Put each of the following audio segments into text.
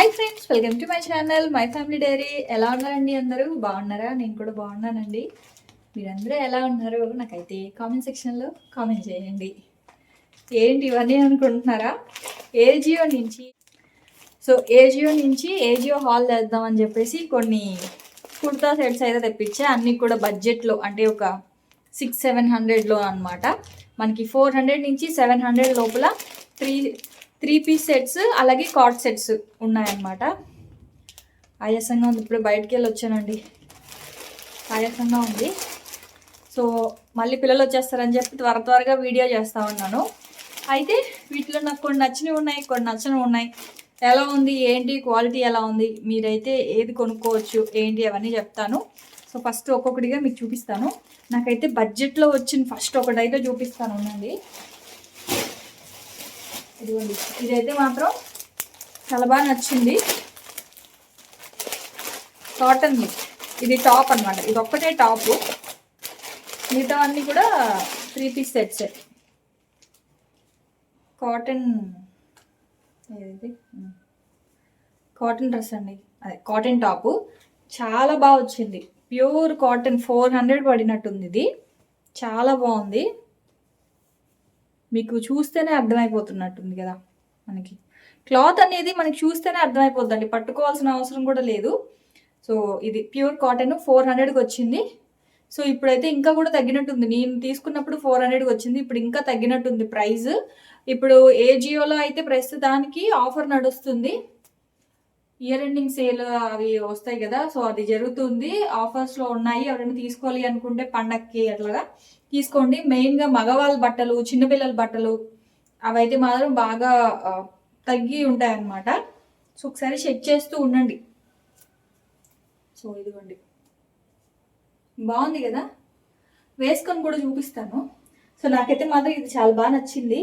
Hi friends, welcome to my channel my family dairy. ఎలా ఉన్నారండి? అందరూ బాగున్నారా? నేను కూడా బాగున్నానండి. మీరందరూ ఎలా ఉన్నారు? నాకైతే కామెంట్ సెక్షన్లో కామెంట్ చేయండి. ఏంటి ఇవన్నీ అనుకుంటున్నారా? ఏజియో నుంచి ఏజియో హాల్ చేద్దామని చెప్పేసి కొన్ని కుర్తా సెట్స్ అయితే తెప్పించా. అన్నీ కూడా బడ్జెట్లో, అంటే ఒక 600-700లో అనమాట. మనకి 400 నుంచి 700 లోపల త్రీ పీస్ సెట్స్, అలాగే కార్డ్ సెట్స్ ఉన్నాయన్నమాట. ఆయాసంగా ఉంది, ఇప్పుడు బయటికి వెళ్ళి వచ్చానండి. ఆయాసంగా ఉంది. సో మళ్ళీ పిల్లలు వచ్చేస్తారని చెప్పి త్వరగా వీడియో చేస్తూ ఉన్నాను. అయితే వీటిలో నాకు కొన్ని నచ్చినవి ఉన్నాయి, కొన్ని నచ్చనివి ఉన్నాయి. ఎలా ఉంది, ఏంటి, క్వాలిటీ ఎలా ఉంది, మీరైతే ఏది కొనుక్కోవచ్చు ఏంటి అవన్నీ చెప్తాను. సో ఫస్ట్ ఒక్కొక్కటిగా మీకు చూపిస్తాను. నాకైతే బడ్జెట్లో వచ్చిన ఫస్ట్ ఒకటైతే చూపిస్తాను ఉండండి. ఇదిగోండి, ఇదైతే మాత్రం చాలా బాగా నచ్చింది. కాటన్, ఇది టాప్ అనమాట. ఇది ఒక్కటే టాపు, మిగతా అన్నీ కూడా 3 పీస్ సెట్స్. కాటన్, ఏది కాటన్ డ్రెస్ అండి, అదే కాటన్ టాపు. చాలా బాగా వచ్చింది. Pure cotton, 400 పడినట్టుంది. ఇది చాలా బాగుంది. మీకు చూస్తేనే అర్థమైపోతున్నట్టుంది కదా. మనకి క్లాత్ అనేది మనకి చూస్తేనే అర్థమైపోద్దండి, పట్టుకోవాల్సిన అవసరం కూడా లేదు. సో ఇది ప్యూర్ కాటన్ 400కి వచ్చింది. సో ఇప్పుడైతే ఇంకా కూడా తగ్గినట్టుంది. నేను తీసుకున్నప్పుడు 400కి వచ్చింది, ఇప్పుడు ఇంకా తగ్గినట్టుంది ప్రైస్. ఇప్పుడు ఏజియోలో అయితే ప్రస్తుతానికి ఆఫర్ నడుస్తుంది. ఇయర్ ఎండింగ్ సేల్ అవి వస్తాయి కదా, సో అది జరుగుతుంది. ఆఫర్స్లో ఉన్నాయి. ఎవరైనా తీసుకోవాలి అనుకుంటే పండక్కి అట్లాగా తీసుకోండి. మెయిన్గా మగవాళ్ళ బట్టలు, చిన్నపిల్లల బట్టలు అవైతే మాత్రం బాగా తగ్గి ఉంటాయన్నమాట. సో ఒకసారి చెక్ చేస్తూ ఉండండి. సో ఇదిగోండి, బాగుంది కదా, వేసుకొని కూడా చూపిస్తాను. సో నాకైతే మాత్రం ఇది చాలా బాగా నచ్చింది.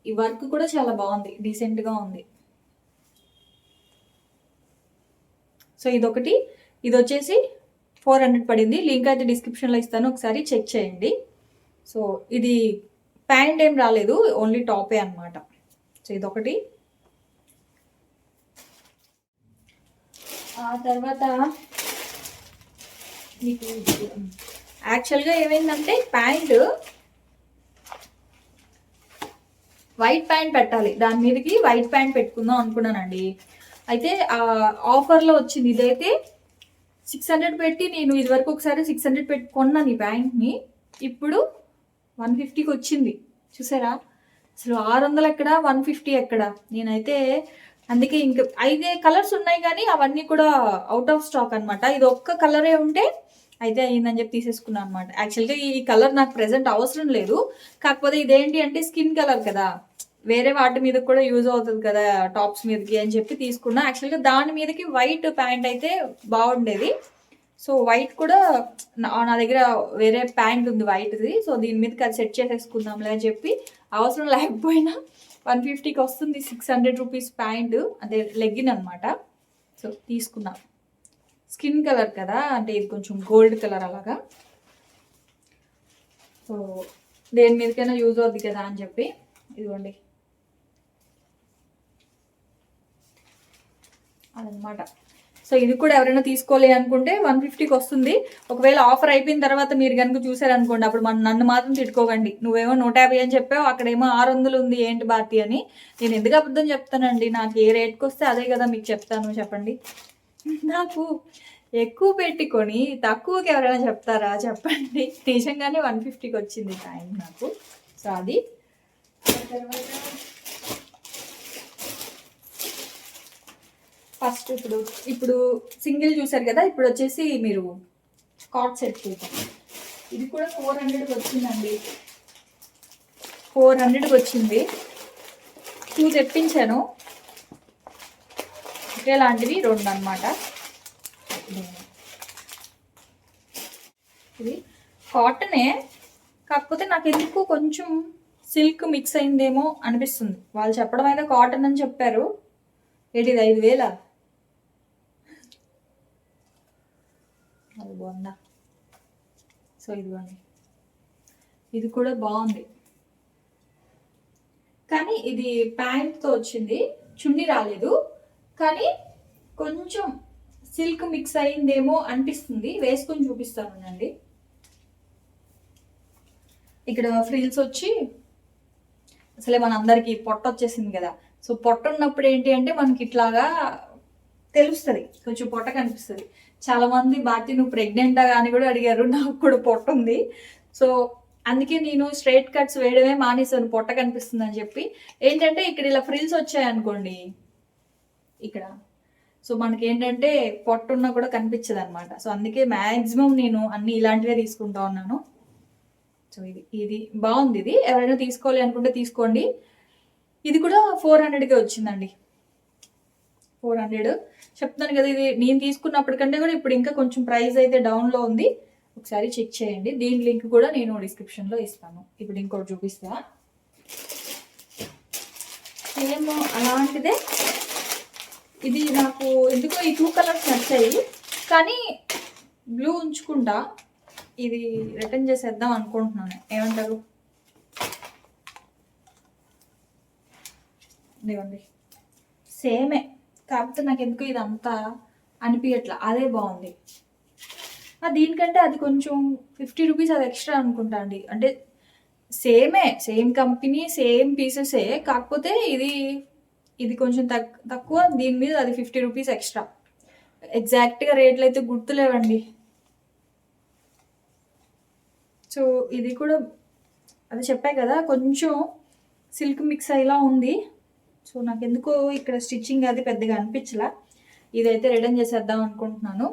ఈ వర్క్ కూడా చాలా బాగుంది, డీసెంట్గా ఉంది. సో ఇదొకటి, ఇది వచ్చేసి 400 పడింది. లింక్ అయితే డిస్క్రిప్షన్లో ఇస్తాను, ఒకసారి చెక్ చేయండి. సో ఇది ప్యాంట్ ఏం రాలేదు, ఓన్లీ టాపే అనమాట. సో ఇదొకటి. ఆ తర్వాత మీకు యాక్చువల్గా ఏమైందంటే ప్యాంట్, వైట్ ప్యాంట్ పెట్టాలి, దాని మీదకి వైట్ ప్యాంట్ పెట్టుకుందాం అనుకున్నానండి. అయితే ఆఫర్లో వచ్చింది. ఇదైతే 600 పెట్టి, నేను ఇదివరకు ఒకసారి 600 పెట్టి కొన్నాను ఈ ప్యాంట్ని. ఇప్పుడు 150కి వచ్చింది. చూసారా, అసలు 600 ఎక్కడ, 150 ఎక్కడ. నేనైతే అందుకే ఇంకా 5 కలర్స్ ఉన్నాయి, కానీ అవన్నీ కూడా అవుట్ ఆఫ్ స్టాక్ అనమాట. ఇది ఒక్క కలరే ఉంటే అయితే అయిందని చెప్పి తీసేసుకున్నాను అనమాట. యాక్చువల్గా ఈ కలర్ నాకు ప్రెసెంట్ అవసరం లేదు, కాకపోతే ఇదేంటి అంటే స్కిన్ కలర్ కదా, వేరే వాటి మీద కూడా యూజ్ అవుతుంది కదా టాప్స్ మీదకి అని చెప్పి తీసుకున్నా. యాక్చువల్గా దాని మీదకి వైట్ ప్యాంట్ అయితే బాగుండేది. సో వైట్ కూడా నా దగ్గర వేరే ప్యాంట్ ఉంది వైట్ది. సో దీని మీదకి అది సెట్ చేసేసుకుందాంలే అని చెప్పి, అవసరం లేకపోయినా 150కి వస్తుంది 600 రూపీస్ ప్యాంటు, అదే లెగ్గిన్ అనమాట. సో తీసుకున్నా. స్కిన్ కలర్ కదా, అంటే ఇది కొంచెం గోల్డ్ కలర్ అలాగా. సో దేని మీదకైనా యూజ్ అవుద్ది కదా అని చెప్పి ఇదిగోండి అదనమాట. సో ఇది కూడా ఎవరైనా తీసుకోవాలి అనుకుంటే 150కి వస్తుంది. ఒకవేళ ఆఫర్ అయిపోయిన తర్వాత మీరు కనుక చూసారనుకోండి, అప్పుడు నన్ను మాత్రం తిట్టుకోకండి, నువ్వేమో 150 అని చెప్పావు, అక్కడేమో 600 ఉంది ఏంటి భారతి అని. నేను ఎందుకు అబద్ధం చెప్తానండి, నాకు ఏ రేట్కి వస్తే అదే కదా మీకు చెప్తాను. చెప్పండి, నాకు ఎక్కువ పెట్టుకొని తక్కువకి ఎవరైనా చెప్తారా చెప్పండి. నిజంగానే 150కి వచ్చింది టైం నాకు. సో అది తర్వాత ఫస్ట్ ఇప్పుడు సింగిల్ చూసారు కదా, ఇప్పుడు వచ్చేసి మీరు కార్డ్ సెట్ చూద్దాం. ఇది కూడా 400కి వచ్చిందండి. 400కి వచ్చింది. 2 తెప్పించాను, ఒకేలాంటివి 2 అనమాట. ఇది కాటనే, కాకపోతే నాకు ఎందుకు కొంచెం సిల్క్ మిక్స్ అయిందేమో అనిపిస్తుంది. వాళ్ళు చెప్పడం అయితే కాటన్ అని చెప్పారు. ఏంటిది 5000? అది బాగుందా? సో ఇదిగోండి, ఇది కూడా బాగుంది, కానీ ఇది ప్యాంట్తో వచ్చింది. చున్నీ రాలేదు, కానీ కొంచెం సిల్క్ మిక్స్ అయిందేమో అనిపిస్తుంది. వేసుకొని చూపిస్తానండి. ఇక్కడ ఫ్రిల్స్ వచ్చి అసలే మన అందరికి పొట్ట వచ్చేసింది కదా. సో పొట్ట ఉన్నప్పుడు ఏంటి అంటే మనకి ఇట్లాగా తెలుస్తుంది, కొంచెం పొట్ట కనిపిస్తుంది. చాలా మంది భారతి నువ్వు ప్రెగ్నెంటా అని కూడా అడిగారు. నాకు కూడా పొట్ట ఉంది. సో అందుకే నేను స్ట్రైట్ కట్స్ వేయడమే మానేసాను, పొట్ట కనిపిస్తుంది అని చెప్పి. ఏంటంటే ఇక్కడ ఇలా ఫ్రిల్స్ వచ్చాయనుకోండి ఇక్కడ, సో మనకి ఏంటంటే పొట్ట ఉన్నా కూడా కనిపించదు అనమాట. సో అందుకే మ్యాక్సిమం నేను అన్ని ఇలాంటివే తీసుకుంటా ఉన్నాను. సో ఇది బాగుంది. ఇది ఎవరైనా తీసుకోవాలి అనుకుంటే తీసుకోండి. ఇది కూడా 400కే వచ్చిందండి. 400 చెప్తాను కదా. ఇది నేను తీసుకున్నప్పటికంటే కూడా ఇప్పుడు ఇంకా కొంచెం ప్రైస్ అయితే డౌన్లో ఉంది. ఒకసారి చెక్ చేయండి. దీని లింక్ కూడా నేను డిస్క్రిప్షన్లో ఇస్తాను. ఇప్పుడు ఇంకోటి చూపిస్తా. సేమ్ అలాంటిదే. ఇది నాకు ఎందుకో ఈ 2 కలర్స్ నచ్చాయి, కానీ బ్లూ ఉంచుకుంటా. ఇది రిటర్న్ చేసేద్దాం అనుకుంటున్నాను. ఏమంటారు? ఇదిగోండి, సేమే, కాకపోతే నాకు ఎందుకు ఇది అంతా అనిపించట్లా. అదే బాగుంది. దీనికంటే అది కొంచెం 50 రూపీస్ అది ఎక్స్ట్రా అనుకుంటా అండి. అంటే సేమ్ కంపెనీ, సేమ్ పీసెసే, కాకపోతే ఇది కొంచెం తక్కువ, దీని మీద అది 50 రూపీస్ ఎక్స్ట్రా. ఎగ్జాక్ట్గా రేట్లు అయితే గుర్తులేవండి. సో ఇది కూడా అది చెప్పాయి కదా, కొంచెం సిల్క్ మిక్స్ అయ్యేలా ఉంది. సో నాకు ఎందుకో ఇక్కడ స్టిచ్చింగ్ అది పెద్దగా అనిపించలా. ఇదైతే రిటర్న్ చేసేద్దాం అనుకుంటున్నాను.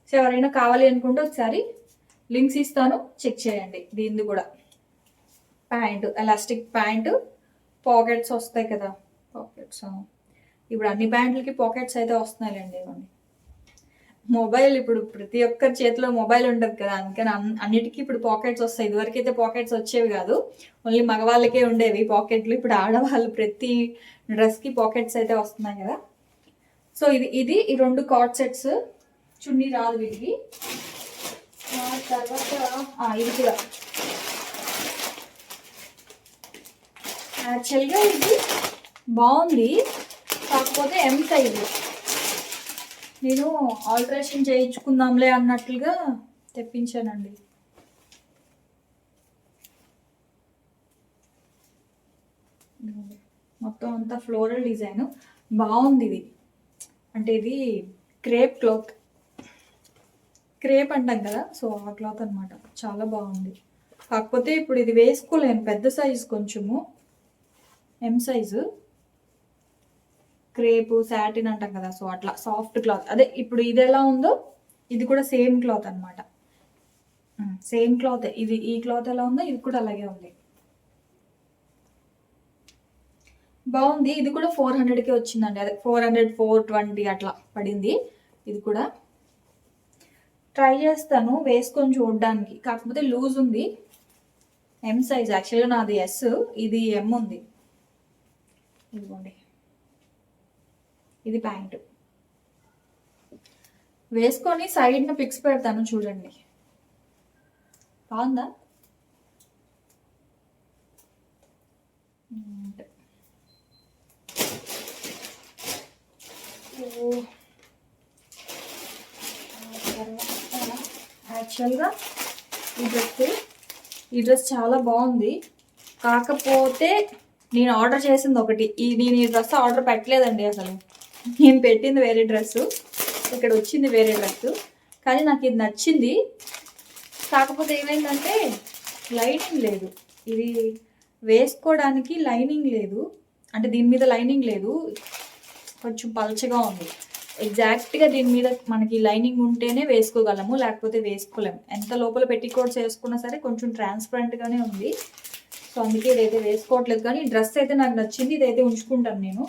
సో ఎవరైనా కావాలి అనుకుంటే ఒకసారి లింక్స్ ఇస్తాను, చెక్ చేయండి. దీనిది కూడా ప్యాంటు, ఎలాస్టిక్ ప్యాంటు, పాకెట్స్ వస్తాయి కదా, పాకెట్స్. ఇప్పుడు అన్ని ప్యాంట్లకి పాకెట్స్ అయితే వస్తున్నాయిలేండి. ఇవ్వండి, మొబైల్ ఇప్పుడు ప్రతి ఒక్కరి చేతిలో మొబైల్ ఉంటుంది కదా, అందుకని అన్నిటికీ ఇప్పుడు పాకెట్స్ వస్తాయి. ఇదివరకు అయితే పాకెట్స్ వచ్చేవి కాదు, ఓన్లీ మగవాళ్ళకే ఉండేవి పాకెట్లు. ఇప్పుడు ఆడవాళ్ళు ప్రతి డ్రెస్కి పాకెట్స్ అయితే వస్తున్నాయి కదా. సో ఇది ఈ 2 కార్డ్ సెట్స్. చున్నీ రాదు వీటికి. తర్వాత ఇది కూడా యాక్చువల్గా ఇది బాగుంది, కాకపోతే ఎం సైజు. నేను ఆల్టరేషన్ చేయించుకుందాంలే అన్నట్లుగా తెప్పించానండి. మొత్తం అంతా ఫ్లోరల్ డిజైన్ బాగుంది. ఇది అంటే ఇది క్రేప్ క్లాత్, క్రేప్ అంటాం కదా, సో ఆ క్లాత్ అనమాట. చాలా బాగుంది. కాకపోతే ఇప్పుడు ఇది వేసుకోలేను, పెద్ద సైజు, కొంచెము ఎం సైజు. క్రేపు సాటిన్ అంటాం కదా, సో అట్లా సాఫ్ట్ క్లాత్. అదే ఇప్పుడు ఇది ఎలా ఉందో ఇది కూడా సేమ్ క్లాత్ అనమాట. Same cloth. ఈ క్లాత్ ఎలా ఉందో ఇది కూడా అలాగే ఉంది. బాగుంది. ఇది కూడా 400కే వచ్చిందండి. అదే 400, 420 అట్లా పడింది. ఇది కూడా ట్రై చేస్తాను వేసుకొని చూడడానికి, కాకపోతే లూజ్ ఉంది. ఎం సైజ్, యాక్చువల్గా నాది ఎస్, ఇది ఎం ఉంది. ఇదిగోండి, ఇది ప్యాంటు. వేసుకొని సైడ్న పిక్స్ పెడతాను చూడండి. బాగుందా? యాక్చువల్గా ఈ డ్రెస్ చాలా బాగుంది, కాకపోతే నేను ఆర్డర్ చేసింది ఒకటి. నేను ఈ డ్రెస్ ఆర్డర్ పెట్టలేదండి. అసలు నేను పెట్టింది వేరే డ్రెస్సు, ఇక్కడ వచ్చింది వేరే డ్రెస్సు. కానీ నాకు ఇది నచ్చింది, కాకపోతే ఏమైందంటే లైనింగ్ లేదు. ఇది వేసుకోవడానికి లైనింగ్ లేదు, అంటే దీని మీద లైనింగ్ లేదు, కొంచెం పల్చగా ఉంది. ఎగ్జాక్ట్గా దీని మీద మనకి లైనింగ్ ఉంటేనే వేసుకోగలము, లేకపోతే వేసుకోలేము. ఎంత లోపల పెట్టికోట్స్ వేసుకున్నా సరే కొంచెం ట్రాన్స్పరెంట్గానే ఉంది. సో అందుకే ఇదైతే వేసుకోవట్లేదు. కానీ డ్రెస్ అయితే నాకు నచ్చింది, ఇదైతే ఉంచుకుంటాను. నేను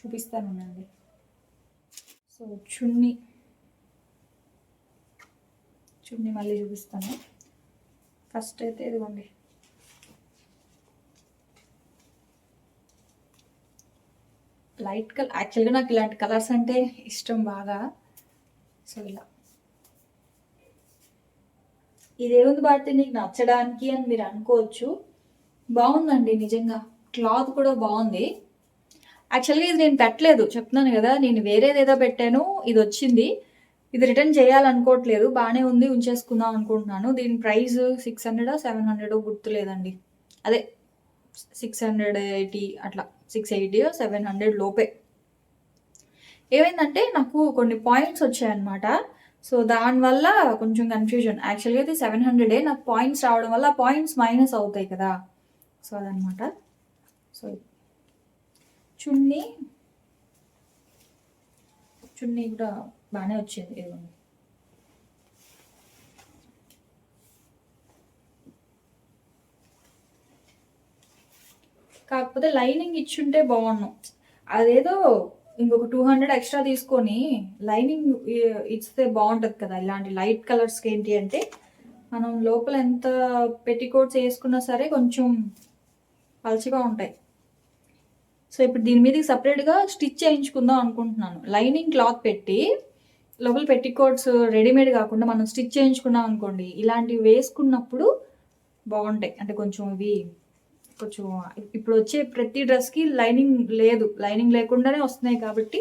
చూపిస్తానండి. సో చున్నీ మళ్ళీ చూపిస్తాను. ఫస్ట్ అయితే ఇదిగోండి, లైట్ కలర్. యాక్చువల్గా నాకు ఇలాంటి కలర్స్ అంటే ఇష్టం బాగా. సో ఇలా ఇదేముంది భారతి నీకు నచ్చడానికి అని మీరు అనుకోవచ్చు. బాగుందండి నిజంగా, క్లాత్ కూడా బాగుంది. యాక్చువల్గా ఇది నేను పెట్టలేదు, చెప్తున్నాను కదా, నేను వేరేది ఏదో పెట్టాను, ఇది వచ్చింది. ఇది రిటర్న్ చేయాలనుకోవట్లేదు, బాగానే ఉంది, ఉంచేసుకుందాం అనుకుంటున్నాను. దీని ప్రైస్ 600 700 గుర్తులేదండి, అదే 680 అట్లా, 680 700 లోపే. ఏమైందంటే నాకు కొన్ని పాయింట్స్ వచ్చాయన్నమాట. సో దానివల్ల కొంచెం కన్ఫ్యూజన్. యాక్చువల్గా అయితే 700 నాకు పాయింట్స్ రావడం వల్ల పాయింట్స్ మైనస్ అవుతాయి కదా, సో అదనమాట. సో చున్నీ కూడా బాగానే వచ్చింది. ఇదిగోండి, కాకపోతే లైనింగ్ ఇచ్చుంటే బాగున్నాం. అదేదో ఇంకొక 200 ఎక్స్ట్రా తీసుకొని లైనింగ్ ఇస్తే బాగుంటుంది కదా. ఇలాంటి లైట్ కలర్స్కి ఏంటి అంటే మనం లోపల ఎంత పెట్టికోట్స్ వేసుకున్నా సరే కొంచెం పల్చగా ఉంటాయి. సో ఇప్పుడు దీని మీదకి సపరేట్గా స్టిచ్ చేయించుకుందాం అనుకుంటున్నాను. లైనింగ్ క్లాత్ పెట్టి లోపల పెట్టికోట్స్ రెడీమేడ్ కాకుండా మనం స్టిచ్ చేయించుకున్నాం అనుకోండి, ఇలాంటివి వేసుకున్నప్పుడు బాగుంటాయి. అంటే కొంచెం ఇవి కొంచెం ఇప్పుడు వచ్చే ప్రతి డ్రెస్కి లైనింగ్ లేదు, లైనింగ్ లేకుండానే వస్తున్నాయి కాబట్టి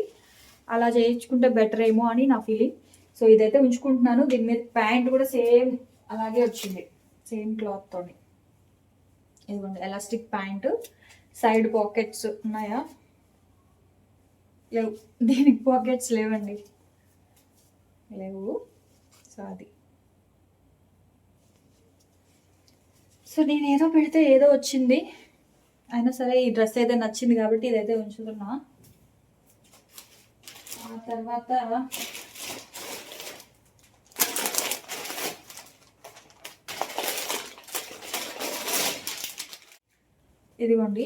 అలా చేయించుకుంటే బెటర్ ఏమో అని నా ఫీలింగ్. సో ఇదైతే ఉంచుకుంటున్నాను. దీని మీద ప్యాంట్ కూడా సేమ్ అలాగే వచ్చింది, సేమ్ క్లాత్తో. ఇదిగోండి ఎలాస్టిక్ ప్యాంటు, సైడ్ పాకెట్స్ ఉన్నాయా? లేవు, దీనికి పాకెట్స్ లేవండి, లేవు. సో అది, సో నేను ఏదో పెడితే ఏదో వచ్చింది. అయినా సరే ఈ డ్రెస్ అయితే నచ్చింది కాబట్టి ఇదైతే ఉంచుతున్నా. ఆ తర్వాత ఇదిగోండి,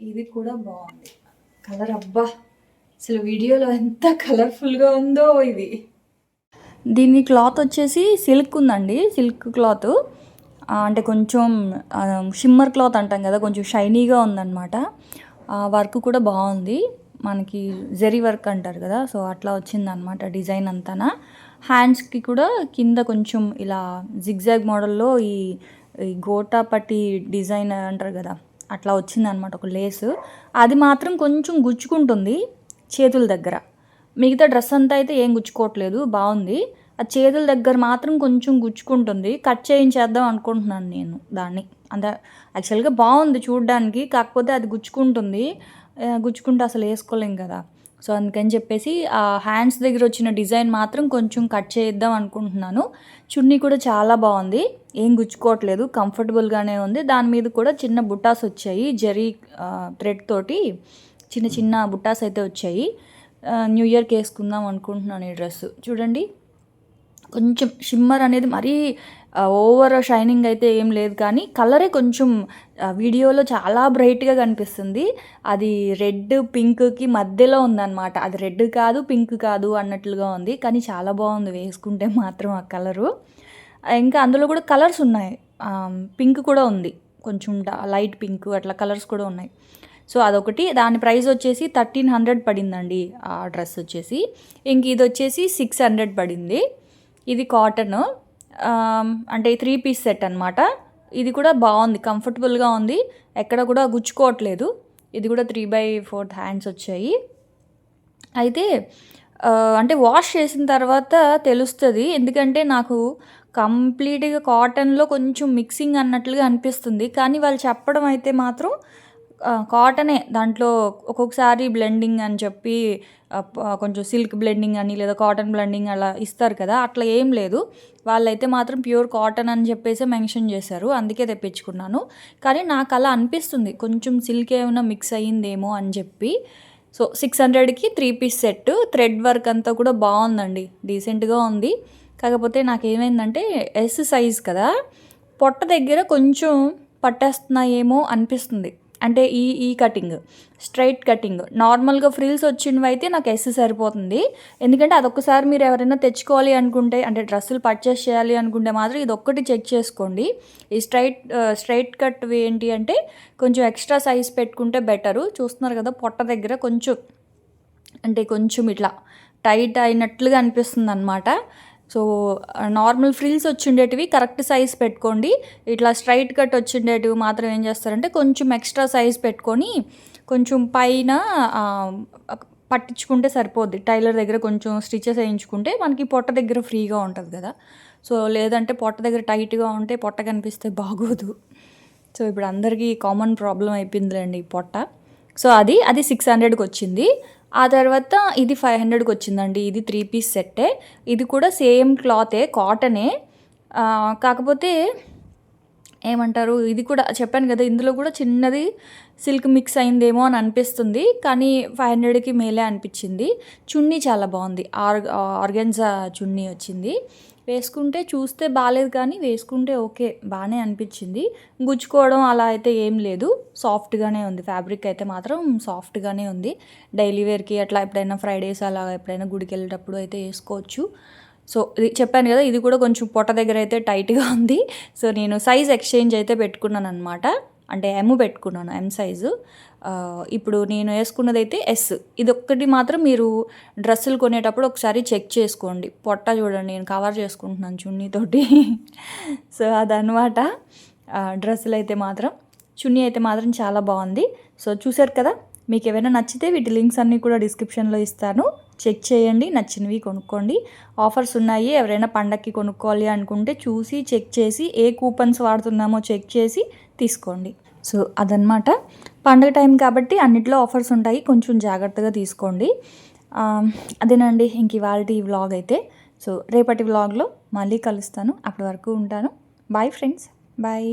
ఇది కూడా బాగుంది కలర్. అబ్బా, అసలు వీడియోలో ఎంత కలర్ఫుల్గా ఉందో ఇది. దీని క్లాత్ వచ్చేసి సిల్క్ ఉందండి, సిల్క్ క్లాత్. అంటే కొంచెం షిమ్మర్ క్లాత్ అంటాం కదా, కొంచెం షైనీగా ఉందన్నమాట. వర్క్ కూడా బాగుంది, మనకి జరీ వర్క్ అంటారు కదా, సో అట్లా వచ్చిందనమాట డిజైన్ అంతానా. హ్యాండ్స్కి కూడా కింద కొంచెం ఇలా జిగ్జాగ్ మోడల్లో ఈ గోటా పట్టి డిజైన్ అంటారు కదా, అట్లా వచ్చిందనమాట ఒక లేసు. అది మాత్రం కొంచెం గుచ్చుకుంటుంది చేతుల దగ్గర, మిగతా డ్రెస్ అంతా అయితే ఏం గుచ్చుకోవట్లేదు, బాగుంది. ఆ చేతుల దగ్గర మాత్రం కొంచెం గుచ్చుకుంటుంది. కట్ చేయించేద్దాం అనుకుంటున్నాను నేను దాన్ని. అంత యాక్చువల్గా బాగుంది చూడడానికి, కాకపోతే అది గుచ్చుకుంటుంది. గుచ్చుకుంటే అసలు వేసుకోలేం కదా, సో అందుకని చెప్పేసి ఆ హ్యాండ్స్ దగ్గర వచ్చిన డిజైన్ మాత్రం కొంచెం కట్ చేద్దాం అనుకుంటున్నాను. చున్నీ కూడా చాలా బాగుంది, ఏం గుచ్చుకోవట్లేదు, కంఫర్టబుల్గానే ఉంది. దాని మీద కూడా చిన్న బుట్టాస్ వచ్చాయి, జరీ థ్రెడ్ తోటి చిన్న చిన్న బుట్టాస్ అయితే వచ్చాయి. న్యూ ఇయర్కి వేసుకుందాం అనుకుంటున్నాను ఈ డ్రెస్. చూడండి, కొంచెం షిమ్మర్ అనేది మరీ ఓవర్ షైనింగ్ అయితే ఏం లేదు, కానీ కలరే కొంచెం వీడియోలో చాలా బ్రైట్గా కనిపిస్తుంది. అది రెడ్ పింక్కి మధ్యలో ఉందన్నమాట. అది రెడ్ కాదు పింక్ కాదు అన్నట్లుగా ఉంది, కానీ చాలా బాగుంది వేసుకుంటే మాత్రం ఆ కలరు. ఇంకా అందులో కూడా కలర్స్ ఉన్నాయి, పింక్ కూడా ఉంది, కొంచెం లైట్ పింక్ అట్లా కలర్స్ కూడా ఉన్నాయి. సో అదొకటి. దాని ప్రైస్ వచ్చేసి 1300 పడిందండి ఆ డ్రెస్ వచ్చేసి. ఇంక ఇది వచ్చేసి 600 పడింది. ఇది కాటన్, అంటే 3 పీస్ సెట్ అనమాట. ఇది కూడా బాగుంది, కంఫర్టబుల్గా ఉంది, ఎక్కడ కూడా గుచ్చుకోవట్లేదు. ఇది కూడా 3/4 హ్యాండ్స్ వచ్చాయి. అయితే అంటే వాష్ చేసిన తర్వాత తెలుస్తుంది, ఎందుకంటే నాకు కంప్లీట్గా కాటన్లో కొంచెం మిక్సింగ్ అన్నట్లుగా అనిపిస్తుంది. కానీ వాళ్ళు చెప్పడం అయితే మాత్రం కాటనే, దాంట్లో ఒక్కొక్కసారి బ్లెండింగ్ అని చెప్పి కొంచెం సిల్క్ బ్లెండింగ్ అని లేదా కాటన్ బ్లెండింగ్ అలా ఇస్తారు కదా, అట్లా ఏం లేదు. వాళ్ళైతే మాత్రం ప్యూర్ కాటన్ అని చెప్పేసి మెన్షన్ చేశారు, అందుకే తెప్పించుకున్నాను. కానీ నాకు అలా అనిపిస్తుంది, కొంచెం సిల్క్ ఏమైనా మిక్స్ అయ్యిందేమో అని చెప్పి. సో 600కి 3 పీస్ సెట్, థ్రెడ్ వర్క్ అంతా కూడా బాగుందండి, డీసెంట్గా ఉంది. కాకపోతే నాకేమైందంటే ఎస్ సైజ్ కదా, పొట్ట దగ్గర కొంచెం పట్టేస్తున్నాయేమో అనిపిస్తుంది. అంటే ఈ కటింగ్ స్ట్రైట్ కటింగ్, నార్మల్గా ఫ్రిల్స్ వచ్చినవి అయితే నాకు ఎస్ సరిపోతుంది. ఎందుకంటే అదొక్కసారి మీరు ఎవరైనా తెచ్చుకోవాలి అనుకుంటే, అంటే డ్రెస్సులు పర్చేస్ చేయాలి అనుకుంటే మాత్రం ఇది ఒక్కటి చెక్ చేసుకోండి. ఈ స్ట్రైట్ కట్ ఏంటి అంటే కొంచెం ఎక్స్ట్రా సైజ్ పెట్టుకుంటే బెటరు. చూస్తున్నారు కదా, పొట్ట దగ్గర కొంచెం అంటే కొంచెం ఇట్లా టైట్ అయినట్లుగా అనిపిస్తుంది అనమాట. సో నార్మల్ ఫ్రిల్స్ వచ్చిండేటివి కరెక్ట్ సైజ్ పెట్టుకోండి. ఇట్లా స్ట్రైట్ కట్ వచ్చిండేటివి మాత్రం ఏం చేస్తారంటే కొంచెం ఎక్స్ట్రా సైజ్ పెట్టుకొని కొంచెం పైన పట్టించుకుంటే సరిపోద్ది. టైలర్ దగ్గర కొంచెం స్టిచెస్ వేయించుకుంటే మనకి పొట్ట దగ్గర ఫ్రీగా ఉంటుంది కదా. సో లేదంటే పొట్ట దగ్గర టైట్గా ఉంటే పొట్ట కనిపిస్తే బాగోదు. సో ఇప్పుడు అందరికీ కామన్ ప్రాబ్లం అయిపోయిందిలేండి ఈ పొట్ట. సో అది 600కి వచ్చింది. ఆ తర్వాత ఇది 500కి వచ్చిందండి. ఇది 3 పీస్ సెట్టే. ఇది కూడా సేమ్ క్లాతే, కాటనే. కాకపోతే ఏమంటారు, ఇది కూడా చెప్పాను కదా, ఇందులో కూడా చిన్నది సిల్క్ మిక్స్ అయిందేమో అని అనిపిస్తుంది, కానీ 500కి మేలే అనిపించింది. చున్నీ చాలా బాగుంది, ఆర్గెన్జా చున్నీ వచ్చింది. వేసుకుంటే చూస్తే బాగాలేదు కానీ వేసుకుంటే ఓకే, బాగానే అనిపించింది. గుచ్చుకోవడం అలా అయితే ఏం లేదు, సాఫ్ట్గానే ఉంది. ఫ్యాబ్రిక్ అయితే మాత్రం సాఫ్ట్గానే ఉంది. డైలీ వేర్కి అట్లా ఎప్పుడైనా ఫ్రైడేస్ అలా ఎప్పుడైనా గుడికి వెళ్ళేటప్పుడు అయితే వేసుకోవచ్చు. సో ఇది చెప్పాను కదా, ఇది కూడా కొంచెం పొట్ట దగ్గర అయితే టైట్గా ఉంది. సో నేను సైజ్ ఎక్స్చేంజ్ అయితే పెట్టుకున్నాను అనమాట. అంటే ఎమ్ పెట్టుకున్నాను, ఎమ్ సైజు. ఇప్పుడు నేను వేసుకున్నది అయితే ఎస్. ఇది ఒక్కటి మాత్రం మీరు డ్రెస్సులు కొనేటప్పుడు ఒకసారి చెక్ చేసుకోండి. పొట్ట చూడండి, నేను కవర్ చేసుకుంటున్నాను చున్నీతోటి. సో అదనమాట. డ్రెస్సులు అయితే మాత్రం, చున్నీ అయితే మాత్రం చాలా బాగుంది. సో చూసారు కదా, మీకు ఏమైనా నచ్చితే వీటి లింక్స్ అన్నీ కూడా డిస్క్రిప్షన్లో ఇస్తాను, చెక్ చేయండి, నచ్చినవి కొనుక్కోండి. ఆఫర్స్ ఉన్నాయి, ఎవరైనా పండక్కి కొనుక్కోవాలి అనుకుంటే చూసి చెక్ చేసి ఏ కూపన్స్ వాడుతున్నామో చెక్ చేసి తీసుకోండి. సో అదనమాట, పండుగ టైం కాబట్టి అన్నిట్లో ఆఫర్స్ ఉంటాయి, కొంచెం జాగ్రత్తగా తీసుకోండి. అదేనండి ఇంక ఇవాళ ఈ వ్లాగ్ అయితే. సో రేపటి వ్లాగ్లో మళ్ళీ కలుస్తాను, అప్పటి వరకు ఉంటాను. Bye friends, bye.